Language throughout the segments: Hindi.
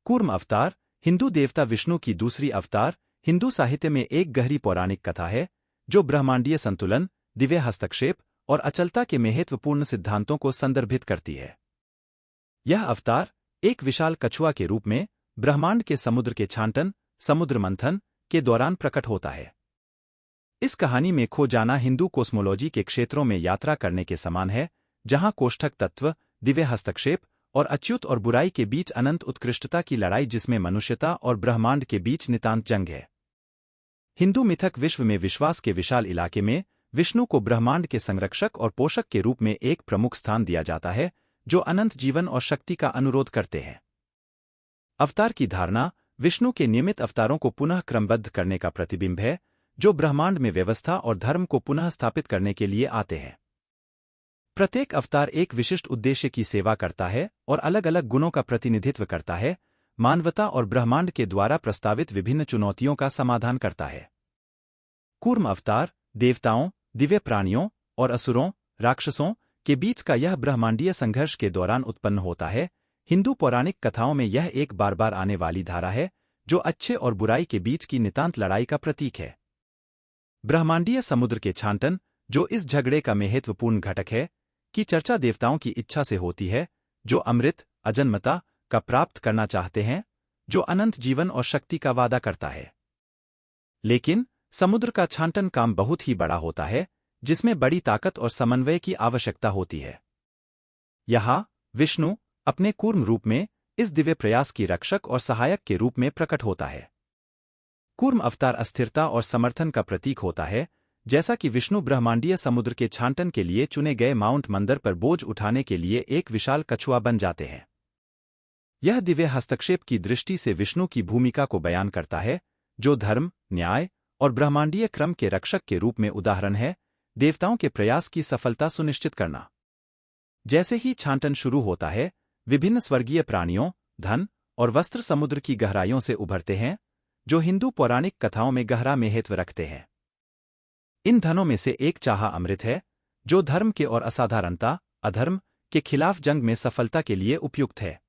कूर्म अवतार हिंदू देवता विष्णु की दूसरी अवतार हिंदू साहित्य में एक गहरी पौराणिक कथा है जो ब्रह्मांडीय संतुलन, दिव्य हस्तक्षेप और अचलता के महत्वपूर्ण सिद्धांतों को संदर्भित करती है। यह अवतार एक विशाल कछुआ के रूप में ब्रह्मांड के समुद्र के छांटन, समुद्र मंथन के दौरान प्रकट होता है। इस कहानी में खो जाना हिंदू कोस्मोलॉजी के क्षेत्रों में यात्रा करने के समान है, जहां कोष्ठक तत्व, दिव्य हस्तक्षेप और अच्युत और बुराई के बीच अनंत उत्कृष्टता की लड़ाई, जिसमें मनुष्यता और ब्रह्मांड के बीच नितांत जंग है। हिंदू मिथक विश्व में विश्वास के विशाल इलाके में विष्णु को ब्रह्मांड के संरक्षक और पोषक के रूप में एक प्रमुख स्थान दिया जाता है, जो अनंत जीवन और शक्ति का अनुरोध करते हैं। अवतार की धारणा विष्णु के नियमित अवतारों को पुनः क्रमबद्ध करने का प्रतिबिंब है, जो ब्रह्मांड में व्यवस्था और धर्म को पुनः स्थापित करने के लिए आते हैं। प्रत्येक अवतार एक विशिष्ट उद्देश्य की सेवा करता है और अलग अलग गुणों का प्रतिनिधित्व करता है, मानवता और ब्रह्मांड के द्वारा प्रस्तावित विभिन्न चुनौतियों का समाधान करता है। कूर्म अवतार देवताओं, दिव्य प्राणियों और असुरों, राक्षसों के बीच का यह ब्रह्मांडीय संघर्ष के दौरान उत्पन्न होता है। हिंदू पौराणिक कथाओं में यह एक बार बार आने वाली धारा है, जो अच्छे और बुराई के बीच की नितांत लड़ाई का प्रतीक है। ब्रह्मांडीय समुद्र के छांटन, जो इस झगड़े का महत्वपूर्ण घटक है, की चर्चा देवताओं की इच्छा से होती है, जो अमृत, अजन्मता का प्राप्त करना चाहते हैं, जो अनंत जीवन और शक्ति का वादा करता है। लेकिन समुद्र का छांटन काम बहुत ही बड़ा होता है, जिसमें बड़ी ताकत और समन्वय की आवश्यकता होती है। यहाँ विष्णु अपने कूर्म रूप में इस दिव्य प्रयास की रक्षक और सहायक के रूप में प्रकट होता है। कूर्म अवतार अस्थिरता और समर्थन का प्रतीक होता है, जैसा कि विष्णु ब्रह्मांडीय समुद्र के छांटन के लिए चुने गए माउंट मंदर पर बोझ उठाने के लिए एक विशाल कछुआ बन जाते हैं। यह दिव्य हस्तक्षेप की दृष्टि से विष्णु की भूमिका को बयान करता है, जो धर्म, न्याय और ब्रह्मांडीय क्रम के रक्षक के रूप में उदाहरण है, देवताओं के प्रयास की सफलता सुनिश्चित करना। जैसे ही छांटन शुरू होता है, विभिन्न स्वर्गीय प्राणियों, धन और वस्त्र समुद्र की गहराइयों से उभरते हैं, जो हिंदू पौराणिक कथाओं में गहरा महत्व रखते हैं। इन धनों में से एक चाहा अमृत है, जो धर्म के और असाधारणता, अधर्म के खिलाफ जंग में सफलता के लिए उपयुक्त है।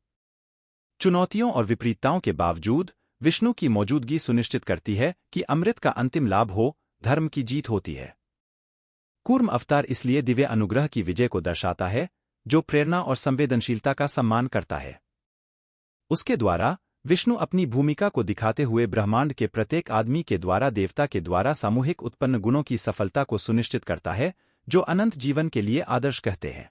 चुनौतियों और विपरीतताओं के बावजूद विष्णु की मौजूदगी सुनिश्चित करती है कि अमृत का अंतिम लाभ हो, धर्म की जीत होती है। कूर्म अवतार इसलिए दिव्य अनुग्रह की विजय को दर्शाता है, जो प्रेरणा और संवेदनशीलता का सम्मान करता है। उसके द्वारा विष्णु अपनी भूमिका को दिखाते हुए ब्रह्मांड के प्रत्येक आदमी के द्वारा देवता के द्वारा सामूहिक उत्पन्न गुणों की सफलता को सुनिश्चित करता है, जो अनंत जीवन के लिए आदर्श कहते हैं।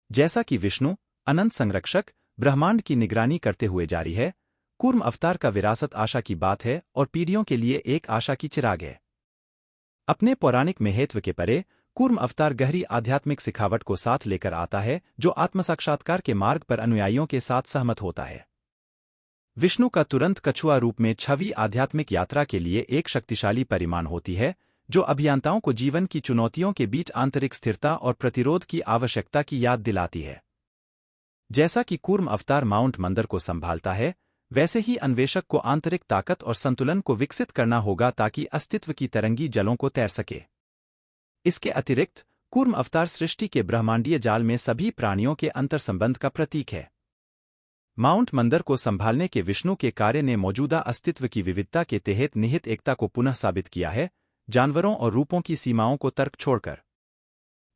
जैसा कि विष्णु अनंत संरक्षक ब्रह्मांड की निगरानी करते हुए जारी है, कूर्म अवतार का विरासत आशा की बात है और पीढ़ियों के लिए एक आशा की चिराग है। अपने पौराणिक महत्व के परे कूर्म अवतार गहरी आध्यात्मिक सिखावट को साथ लेकर आता है, जो आत्मसाक्षात्कार के मार्ग पर अनुयायियों के साथ सहमत होता है। विष्णु का तुरंत कछुआ रूप में छवि आध्यात्मिक यात्रा के लिए एक शक्तिशाली परिमाण होती है, जो अभियंताओं को जीवन की चुनौतियों के बीच आंतरिक स्थिरता और प्रतिरोध की आवश्यकता की याद दिलाती है। जैसा कि कूर्म अवतार माउंट मंदर को संभालता है, वैसे ही अन्वेषक को आंतरिक ताकत और संतुलन को विकसित करना होगा ताकि अस्तित्व की तरंगी जलों को तैर सके। इसके अतिरिक्त कूर्म अवतार सृष्टि के ब्रह्मांडीय जाल में सभी प्राणियों के अंतर्संबंध का प्रतीक है। माउंट मंदर को संभालने के विष्णु के कार्य ने मौजूदा अस्तित्व की विविधता के तहत निहित एकता को पुनः साबित किया है, जानवरों और रूपों की सीमाओं को तर्क छोड़कर।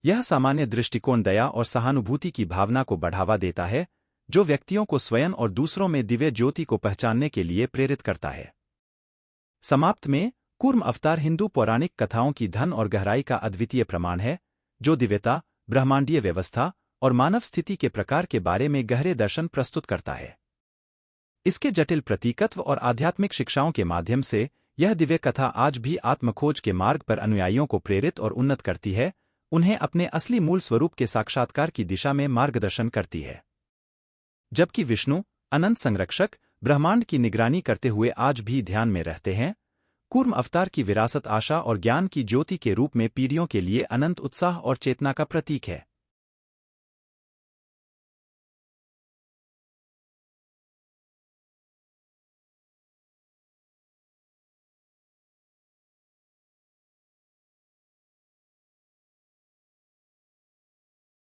यह सामान्य दृष्टिकोण दया और सहानुभूति की भावना को बढ़ावा देता है, जो व्यक्तियों को स्वयं और दूसरों में दिव्य ज्योति को पहचानने के लिए प्रेरित करता है। समाप्त में कूर्म अवतार हिंदू पौराणिक कथाओं की धन और गहराई का अद्वितीय प्रमाण है, जो दिव्यता, ब्रह्मांडीय व्यवस्था और मानव स्थिति के प्रकार के बारे में गहरे दर्शन प्रस्तुत करता है। इसके जटिल प्रतीकत्व और आध्यात्मिक शिक्षाओं के माध्यम से यह दिव्य कथा आज भी आत्मखोज के मार्ग पर अनुयायियों को प्रेरित और उन्नत करती है, उन्हें अपने असली मूल स्वरूप के साक्षात्कार की दिशा में मार्गदर्शन करती है। जबकि विष्णु अनंत संरक्षक ब्रह्मांड की निगरानी करते हुए आज भी ध्यान में रहते हैं, कूर्म अवतार की विरासत आशा और ज्ञान की ज्योति के रूप में पीढ़ियों के लिए अनंत उत्साह और चेतना का प्रतीक है।